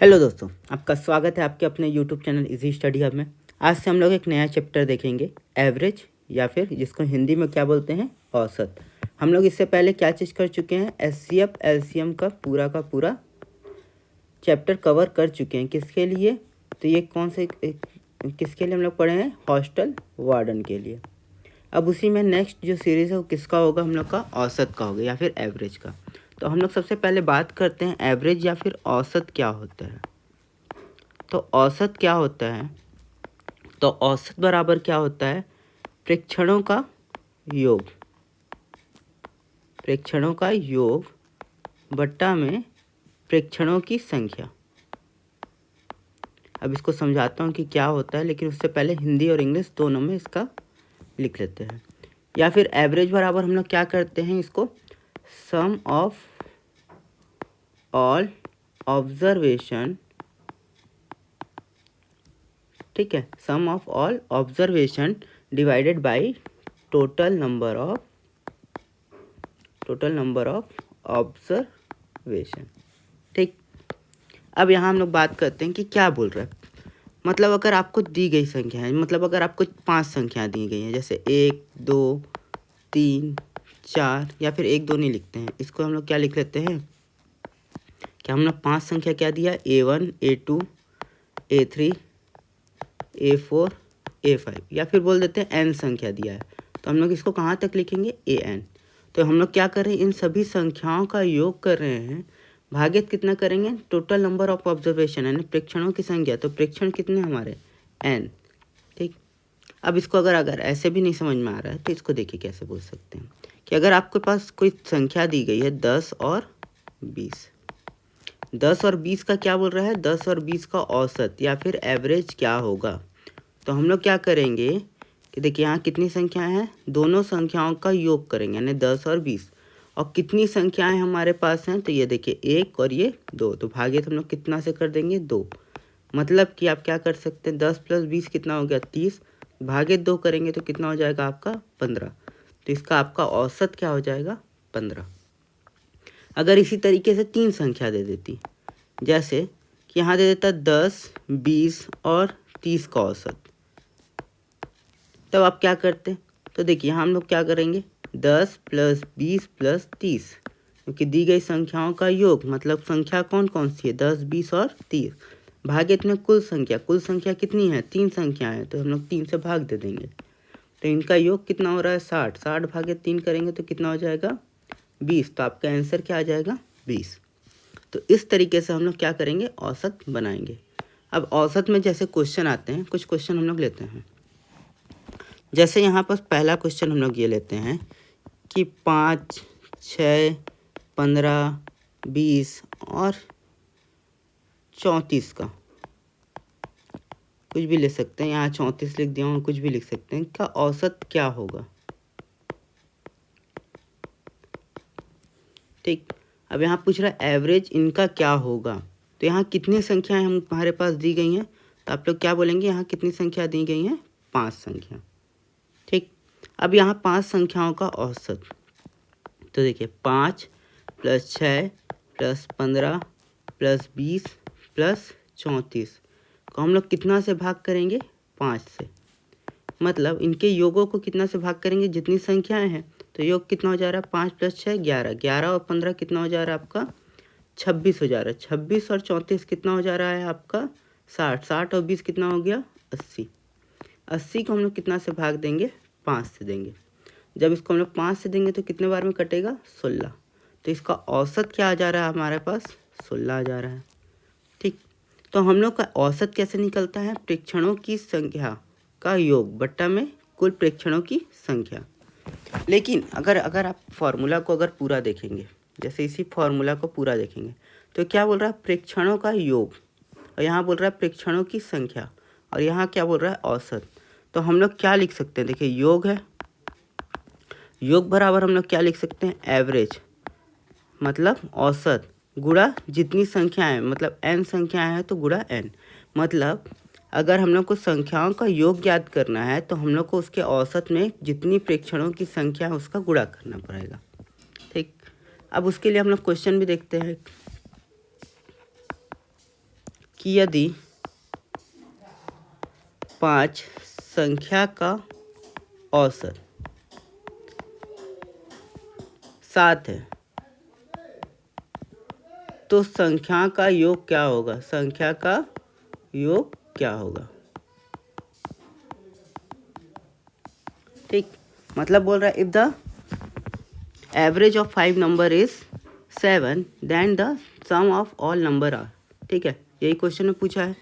Hello दोस्तों, आपका स्वागत है आपके अपने YouTube channel easy study hub में। आज से हम लोग एक नया चैप्टर देखेंगे, एवरेज, या फिर जिसको हिंदी में क्या बोलते हैं, औसत। हम लोग इससे पहले क्या चीज़ कर चुके हैं, एचसीएफ एलसीएम का पूरा चैप्टर कवर कर चुके हैं। किसके लिए? तो ये कौन से किसके लिए हम लोग पढ़े हैं? हॉस्टल वार्डन के लिए। अब उसी में नेक्स्ट जो सीरीज़ है वो किसका होगा, हम लोग का औसत का होगा या फिर एवरेज का। तो हम लोग सबसे पहले बात करते हैं एवरेज या फिर औसत क्या होता है। तो औसत क्या होता है? तो औसत बराबर क्या होता है? प्रेक्षणों का योग, प्रेक्षणों का योग बट्टा में प्रेक्षणों की संख्या। अब इसको समझाता हूँ कि क्या होता है, लेकिन उससे पहले हिंदी और इंग्लिश दोनों में इसका लिख लेते हैं। या फिर एवरेज बराबर हम लोग क्या करते हैं, इसको सम ऑफ ऑल ऑब्जर्वेशन, ठीक है, sum of all observation divided by total number of observation. ठीक। अब यहाँ हम लोग बात करते हैं कि क्या बोल रहा है। मतलब अगर आपको दी गई संख्या है, मतलब अगर आपको 5 संख्या दी गई हैं, जैसे 1 2 3 4, या फिर 1 2 नहीं लिखते हैं, इसको हम लोग क्या लिख लेते हैं, क्या हम लोग 5 संख्या क्या दिया, A1 A2 A3 A4 A5, या फिर बोल देते हैं n संख्या दिया है, तो हम लोग इसको कहाँ तक लिखेंगे, an। तो हम लोग क्या कर रहे हैं, इन सभी संख्याओं का योग कर रहे हैं, भागित कितना करेंगे, टोटल नंबर ऑफ ऑब्जर्वेशन यानी प्रेक्षणों की संख्या। तो प्रेक्षण कितने हमारे, n। ठीक। अब इसको अगर ऐसे भी नहीं समझ में आ रहा है तो इसको देखिए कैसे बोल सकते हैं कि अगर आपके पास कोई संख्या दी गई है 10 और 20, 10 और 20 का क्या बोल रहा है, 10 और 20 का औसत या फिर एवरेज क्या होगा। तो हम लोग क्या करेंगे कि देखिए यहाँ कितनी संख्याएं हैं, दोनों संख्याओं का योग करेंगे यानी 10 और 20। और कितनी संख्याएं हमारे पास हैं, तो ये देखिए 1 और ये 2, तो भागित हम लोग कितना से कर देंगे, 2। मतलब कि आप क्या कर सकते हैं, 10 + 20 कितना हो गया, 30, भागित 2 करेंगे तो कितना हो जाएगा आपका, 15। तो इसका आपका औसत क्या हो जाएगा, 15। अगर इसी तरीके से 3 संख्या दे देती, जैसे कि यहाँ दे देता 10 20 और 30 का औसत, तब आप क्या करते, तो देखिए यहाँ हम लोग क्या करेंगे, 10 + 20 + 30, क्योंकि दी गई संख्याओं का योग, मतलब संख्या कौन कौन सी है, 10 20 और 30, भागित में कुल संख्या कितनी है, 3 संख्या है, तो हम लोग 3 से भाग दे देंगे। तो इनका योग कितना हो रहा है, 60, 60 भागित 3 करेंगे तो कितना हो जाएगा, 20। तो आपका आंसर क्या आ जाएगा, 20। तो इस तरीके से हम लोग क्या करेंगे, औसत बनाएंगे। अब औसत में जैसे क्वेश्चन आते हैं, कुछ क्वेश्चन हम लोग लेते हैं। जैसे यहाँ पर पहला क्वेश्चन हम लोग ये लेते हैं कि 5 6 15 20 और 34 का, कुछ भी ले सकते हैं, यहाँ 34 लिख दिया हूँ, कुछ भी लिख सकते हैं, का औसत क्या होगा। ठीक। अब यहाँ पूछ रहा है एवरेज इनका क्या होगा। तो यहाँ कितनी संख्याएं हमारे पास दी गई हैं, तो आप लोग क्या बोलेंगे, यहाँ कितनी संख्या दी गई हैं, 5 संख्या। ठीक। अब यहाँ 5 संख्याओं का औसत, तो देखिए 5 + 6 + 15 + 20 + 34 को हम लोग कितना से भाग करेंगे, 5 से। मतलब इनके योगों को कितना से भाग करेंगे, जितनी संख्याएं हैं, तो योग कितना हो जा रहा है, 5 + 6 11, 11 और 15 कितना हो जा रहा है आपका, 26 हो जा रहा है। 26 और 34 कितना हो जा रहा है आपका, 60, 60 और 20 कितना हो गया, 80। 80 को हम लोग कितना से भाग देंगे, 5 से देंगे। जब इसको हम लोग 5 से देंगे तो कितने बार में कटेगा, 16। तो इसका औसत क्या आ जा रहा है हमारे पास, 16 आ जा रहा है। ठीक। तो हम लोग का औसत कैसे निकलता है, प्रेक्षणों की संख्या का योग बट्टा में कुल प्रेक्षणों की संख्या। लेकिन अगर आप फॉर्मूला को अगर पूरा देखेंगे, जैसे इसी फॉर्मूला को पूरा देखेंगे, तो क्या बोल रहा है, प्रेक्षणों का योग, और यहाँ बोल रहा है प्रेक्षणों की संख्या, और यहाँ क्या बोल रहा है, औसत। तो हम लोग क्या लिख सकते हैं, देखिए योग है, योग बराबर हम लोग क्या लिख सकते हैं, एवरेज, मतलब औसत, गुणा जितनी संख्याएं, मतलब n संख्याएं हैं तो गुणा n। मतलब अगर हम लोग को संख्याओं का योग ज्ञात करना है तो हम लोग को उसके औसत में जितनी प्रेक्षणों की संख्या है उसका गुणा करना पड़ेगा। ठीक। अब उसके लिए हम लोग क्वेश्चन भी देखते हैं। कि यदि 5 संख्या का औसत 7 है तो संख्या का योग क्या होगा? संख्या का योग क्या होगा? ठीक, मतलब बोल रहा है if the average of 5 number is 7 then the sum of all number are. ठीक है, यही क्वेश्चन में पूछा है।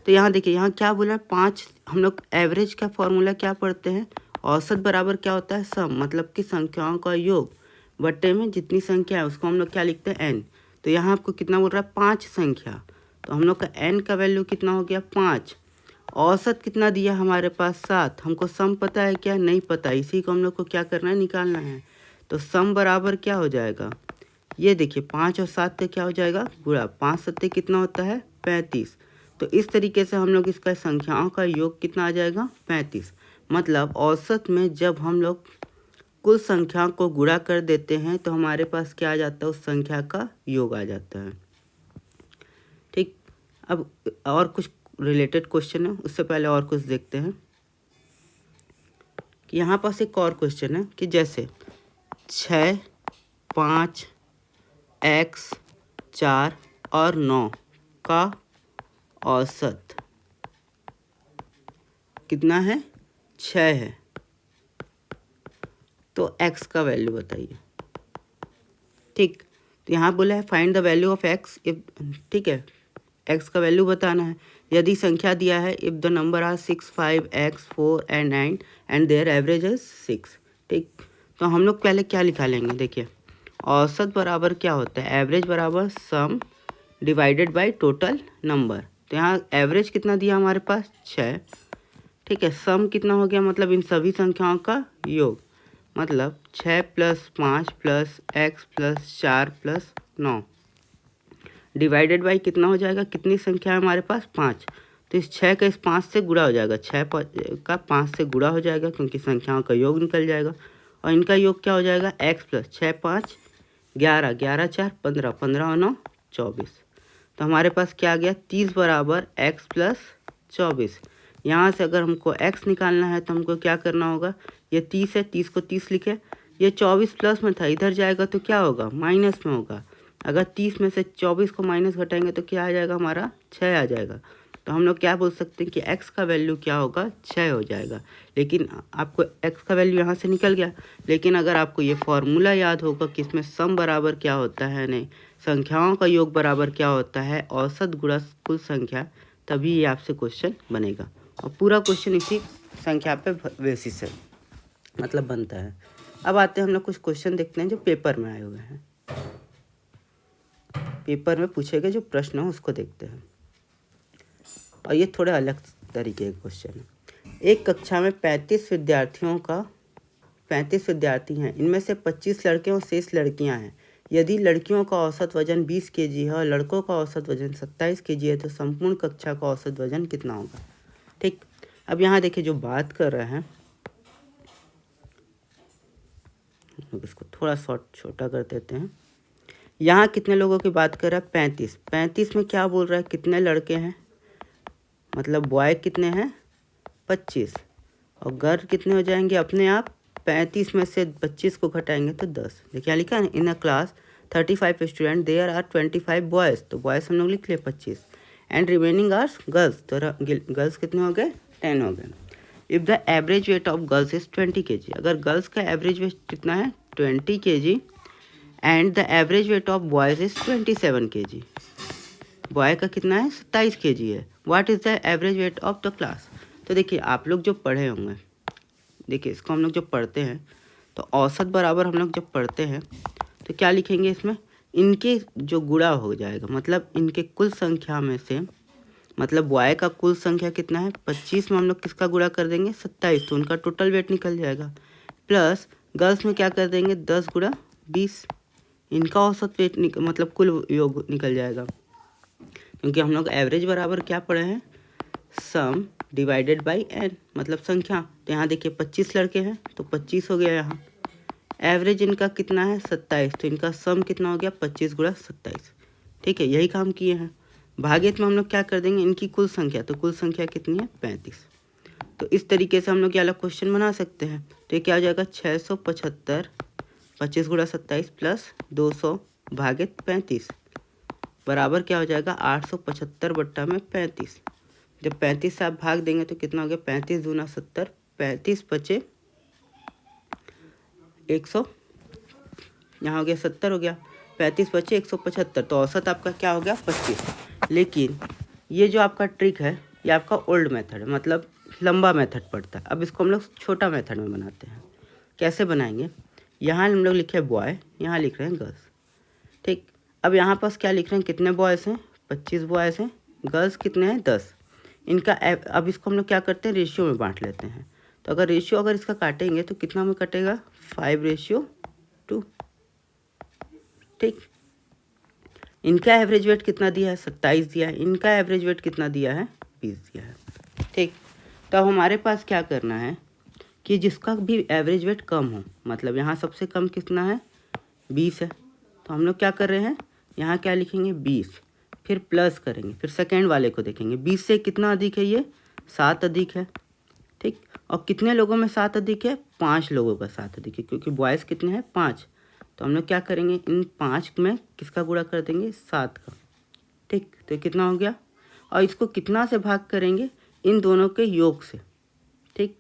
तो यहाँ देखिए, यहाँ क्या बोला है? 5। हम लोग एवरेज का फॉर्मूला क्या पढ़ते हैं? औसत बराबर क्या होता है? सम, मतलब कि संख्याओं का योग बट्टे में जितनी संख्या है उसको हम लोग क्या लिखते हैं? एन। तो यहाँ आपको कितना बोल रहा है? 5 संख्या। तो हम लोग का एन का वैल्यू कितना हो गया? 5। औसत कितना दिया हमारे पास? 7। हमको सम पता है क्या? नहीं पता। इसी को हम लोग को क्या करना है? निकालना है। तो सम बराबर क्या हो जाएगा? ये देखिए, 5 और 7 का क्या हो जाएगा? गुणा। 5 सत्ते कितना होता है? 35। तो इस तरीके से हम लोग इसका संख्याओं का योग कितना आ जाएगा? 35। मतलब औसत में जब हम लोग कुल संख्या को गुणा कर देते हैं तो हमारे पास क्या आ जाता है? उस संख्या का योग आ जाता है। ठीक, अब और कुछ रिलेटेड क्वेश्चन है, उससे पहले और कुछ देखते हैं कि यहाँ पास एक और क्वेश्चन है कि जैसे 6, 5, x, 4 और 9 का औसत कितना है? 6 है। तो x का वैल्यू बताइए। ठीक, तो यहाँ बोला है find the value of x if, ठीक है, x का वैल्यू बताना है। यदि संख्या दिया है if the number are 6, 5, x, 4 and 9 and their average is 6। ठीक, तो हम लोग पहले क्या निकालेंगे? देखिए, औसत बराबर क्या होता है? एवरेज बराबर सम डिवाइडेड बाय टोटल नंबर। तो यहाँ एवरेज कितना दिया हमारे पास? 6। ठीक है, सम कितना हो गया? मतलब इन सभी संख्याओं का योग, मतलब 6 + 5 + x + 4 + 9 डिवाइडेड बाई कितना हो जाएगा? कितनी संख्या है हमारे पास? 5। तो इस 6 का इस 5 से गुणा हो जाएगा। 6 का 5 से गुणा हो जाएगा क्योंकि संख्याओं का योग निकल जाएगा। और इनका योग क्या हो जाएगा? x + 6, 5, 11, 11, 4, 15, 15 और 9, 24। तो हमारे पास क्या आ गया? 30 बराबर x + 24। यहाँ से अगर हमको x निकालना है तो हमको क्या करना होगा? ये 30 है, 30 को 30 लिखे, ये 24 प्लस में था, इधर जाएगा तो क्या होगा? माइनस में होगा। अगर 30 में से 24 को माइनस घटाएंगे तो क्या आ जाएगा? हमारा 6 आ जाएगा। तो हम लोग क्या बोल सकते हैं कि x का वैल्यू क्या होगा? 6 हो जाएगा। लेकिन आपको x का वैल्यू यहाँ से निकल गया, लेकिन अगर आपको ये फॉर्मूला याद होगा कि इसमें सम बराबर क्या होता है, नहीं, संख्याओं का योग बराबर क्या होता है? औसत गुणा कुल संख्या, तभी ये आपसे क्वेश्चन बनेगा। और पूरा क्वेश्चन इसी संख्या पे बेसिस है, मतलब बनता है। अब आते हैं हम लोग कुछ क्वेश्चन देखते हैं जो पेपर में आए हुए हैं। पेपर में पूछे गए जो प्रश्न हो उसको देखते हैं, और ये थोड़े अलग तरीके के क्वेश्चन है। एक कक्षा में 35 विद्यार्थी हैं, इनमें से 25 लड़के और 6 लड़कियां हैं। यदि लड़कियों का औसत वजन 20 kg है और लड़कों का औसत वजन 27 kg है तो संपूर्ण कक्षा का औसत वजन कितना होगा? ठीक, अब यहाँ देखिए जो बात कर रहे हैं, इसको थोड़ा छोटा कर देते हैं। यहाँ कितने लोगों की बात कर रहा है? 35। 35 में क्या बोल रहा है? कितने लड़के हैं? मतलब बॉय कितने हैं? 25। और गर्ल कितने हो जाएंगे अपने आप? 35 में से 25 को घटाएंगे तो 10। देखिए लिखा है in a class 35 student there are 25 boys. तो बॉयज़ हम लोग लिख लिए 25 एंड रिमेनिंग आर गर्ल्स। तो गर्ल्स कितने हो गए? 10 हो गए। If the average weight of girls is 20 kg, अगर गर्ल्स का एवरेज वेट कितना है? 20 kg and the average weight of boys is 27 kg, boy का कितना है? 27 kg है। What is the average weight of the class? तो देखिए आप लोग जो पढ़े होंगे, देखिए इसको हम लोग जब पढ़ते हैं तो औसत बराबर हम लोग जब पढ़ते हैं तो क्या लिखेंगे इसमें? इनके जो गुणा हो जाएगा, मतलब इनके कुल संख्या में से, मतलब बॉय का कुल संख्या कितना है? 25 में हम लोग किसका गुणा कर देंगे? 27, तो उनका टोटल वेट निकल जाएगा। प्लस गर्ल्स में क्या कर देंगे? 10 × 20, इनका औसत वेट मतलब कुल योग निकल जाएगा। क्योंकि हम लोग एवरेज बराबर क्या पढ़े हैं? सम डिवाइडेड बाई एन, मतलब संख्या। तो यहाँ देखिए 25 लड़के हैं तो 25 हो गया। यहाँ एवरेज इनका कितना है? 27, तो इनका सम कितना हो गया? 25 × 27। ठीक है, यही काम किए हैं। भागित में हम लोग क्या कर देंगे इनकी कुल संख्या, तो कुल संख्या कितनी है 35। तो इस तरीके से हम लोग ये अलग क्वेश्चन बना सकते हैं। तो ये क्या हो जाएगा 675 25 गुणा 27 प्लस 200 भागित 35 बराबर क्या हो जाएगा 875 बट्टा में 35। जब 35 से आप भाग देंगे तो कितना हो गया 35 दूना 70, 35 बचे 100, यहाँ हो गया 70 हो गया, 35 बचे 175, तो औसत आपका क्या हो गया 25। लेकिन ये जो आपका ट्रिक है ये आपका ओल्ड मेथड है, मतलब लंबा मेथड पड़ता है। अब इसको हम लोग छोटा मेथड में बनाते हैं। कैसे बनाएंगे, यहाँ हम लोग लिखे बॉय, यहाँ लिख रहे हैं गर्ल्स, ठीक। अब यहाँ पास क्या लिख रहे हैं कितने बॉयज़ हैं 25 बॉयज़ हैं, गर्ल्स कितने हैं 10। इनका अब इसको हम लोग क्या करते हैं रेशियो में बांट लेते हैं। तो अगर रेशियो अगर इसका काटेंगे तो कितना में कटेगा 5:2, ठीक। इनका एवरेज वेट कितना दिया है 27 दिया है, इनका एवरेज वेट कितना दिया है 20 दिया है, ठीक। तो हमारे पास क्या करना है कि जिसका भी एवरेज वेट कम हो, मतलब यहाँ सबसे कम कितना है 20 है, तो हम लोग क्या कर रहे हैं यहाँ क्या लिखेंगे 20, फिर प्लस करेंगे, फिर सेकेंड वाले को देखेंगे 20 से कितना अधिक है ये 7 अधिक है, ठीक। और कितने लोगों में 7 अधिक है 5 लोगों का 7 अधिक है, क्योंकि बॉयज़ कितने हैं 5। तो हम लोग क्या करेंगे इन 5 में किसका गुणा कर देंगे 7 का, ठीक। तो कितना हो गया, और इसको कितना से भाग करेंगे इन दोनों के योग से, ठीक।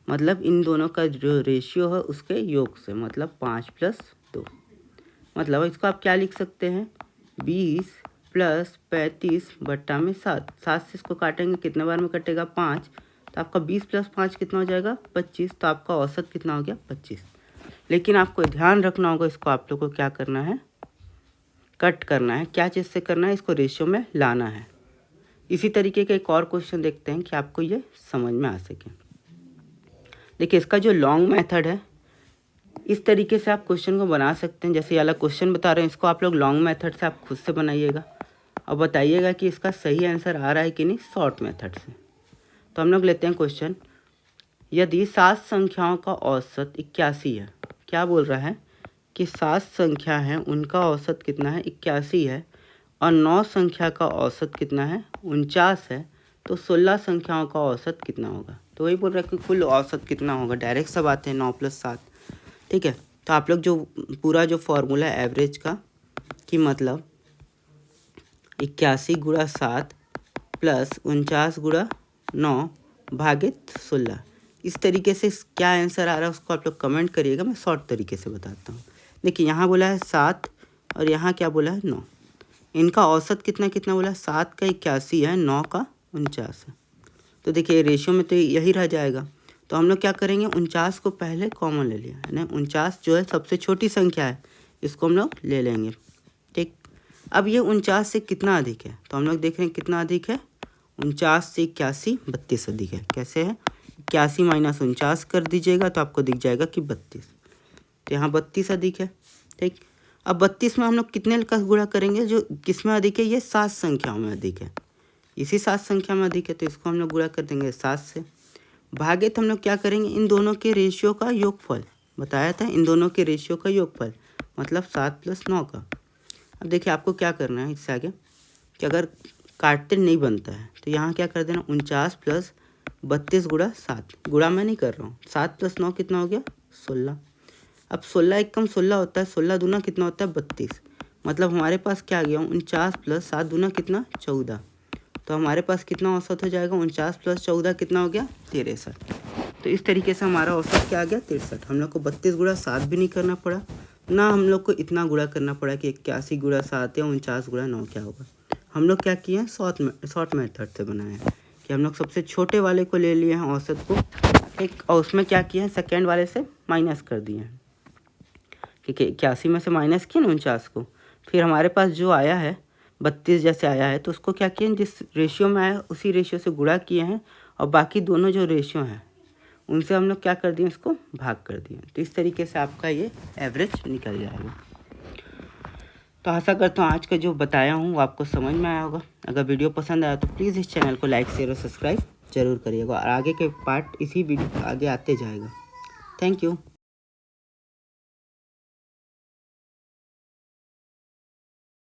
मतलब इन दोनों का जो रेशियो है उसके योग से, मतलब 5 + 2, मतलब इसको आप क्या लिख सकते हैं 20 + 35 बट्टा में 7। 7 से इसको काटेंगे कितने बार में कटेगा 5, तो आपका 20 + 5 कितना हो जाएगा 25। तो आपका औसत कितना हो गया 25। लेकिन आपको ध्यान रखना होगा, इसको आप लोग को क्या करना है कट करना है। क्या चीज़ से करना है, इसको रेशियो में लाना है। इसी तरीके का एक और क्वेश्चन देखते हैं कि आपको ये समझ में आ सके। देखिए इसका जो लॉन्ग मेथड है इस तरीके से आप क्वेश्चन को बना सकते हैं। जैसे ये वाला क्वेश्चन बता रहे हैं इसको आप लोग लॉन्ग मेथड से आप खुद से बनाइएगा और बताइएगा कि इसका सही आंसर आ रहा है कि नहीं शॉर्ट मेथड से। तो हम लोग लेते हैं क्वेश्चन, यदि 7 संख्याओं का औसत 81 है, क्या बोल रहा है कि 7 संख्या हैं उनका औसत कितना है 81 है, और 9 संख्या का औसत कितना है 49 है, तो 16 संख्याओं का औसत कितना होगा। तो वही बोल रहा है कि कुल औसत कितना होगा, डायरेक्ट सब आते हैं 9 + 7, ठीक है। तो आप लोग जो पूरा जो फॉर्मूला है एवरेज का कि मतलब 81 × 7 + 49 × 9 भागित 16, इस तरीके से क्या आंसर आ रहा है उसको आप लोग कमेंट करिएगा। मैं शॉर्ट तरीके से बताता हूँ। देखिए यहाँ बोला है 7 और यहाँ क्या बोला है 9, इनका औसत कितना कितना बोला 7 का 81 है, 9 का 49 है। तो देखिए रेशियो में तो यही रह जाएगा। तो हम लोग क्या करेंगे 49 को पहले कॉमन ले लिया है ना, 49 जो है सबसे छोटी संख्या है, इसको हम लोग ले लेंगे, ठीक। अब ये 49 से कितना अधिक है, तो हम लोग देख रहे हैं कितना अधिक है 49 से 81 32 अधिक है। कैसे है 81 - 49 कर दीजिएगा तो आपको दिख जाएगा कि 32, तो यहाँ 32 अधिक है, ठीक। अब 32 में हम लोग कितने का गुणा करेंगे, जो किस में अधिक है ये 7 संख्याओं में अधिक है, इसी 7 संख्या में अधिक है, तो इसको हम लोग गुणा कर देंगे 7 से। भागित हम लोग क्या करेंगे इन दोनों के रेशियो का योगफल, बताया था इन दोनों के रेशियो का योगफल, मतलब 7 + 9 का। अब देखिए आपको क्या करना है इससे आगे कि अगर काटते नहीं बनता है तो यहाँ क्या कर देना 49 + 32 × 7, गुणा मैं नहीं कर रहा हूँ, 7 + 9 कितना हो गया 16। अब 16 एकम 16 होता है, 16 दूना कितना होता है 32, मतलब हमारे पास क्या आ गया 49 + 7 दूना कितना 14, तो हमारे पास कितना औसत हो जाएगा 49 + 14 कितना हो गया 63। तो इस तरीके से हमारा औसत क्या आ गया 63। हम लोग को 32 × 7 भी नहीं करना पड़ा, ना हम लोग को इतना गुणा करना पड़ा कि 81 × 7 या 49 × 9 क्या होगा। हम लोग क्या किए हैं शॉर्ट मेथड से बनाए हैं कि हम लोग सबसे छोटे वाले को ले लिए हैं औसत को, ठीक, और उसमें क्या किया है सेकेंड वाले से माइनस कर दिए हैं, ठीक है। 81 में से माइनस किए ना 49 को, फिर हमारे पास जो आया है 32 जैसे आया है, तो उसको क्या किए जिस रेशियो में आया उसी रेशियो से गुणा किए हैं, और बाकी दोनों जो रेशियो हैं उनसे हम लोग क्या कर दिए इसको भाग कर दिए। तो इस तरीके से आपका ये एवरेज निकल जाएगा। तो आशा करता हूँ आज का जो बताया हूँ वो आपको समझ में आया होगा। अगर वीडियो पसंद आया तो प्लीज़ इस चैनल को लाइक शेयर और सब्सक्राइब जरूर करिएगा, और आगे के पार्ट इसी वीडियो आगे आते जाएगा। Thank you.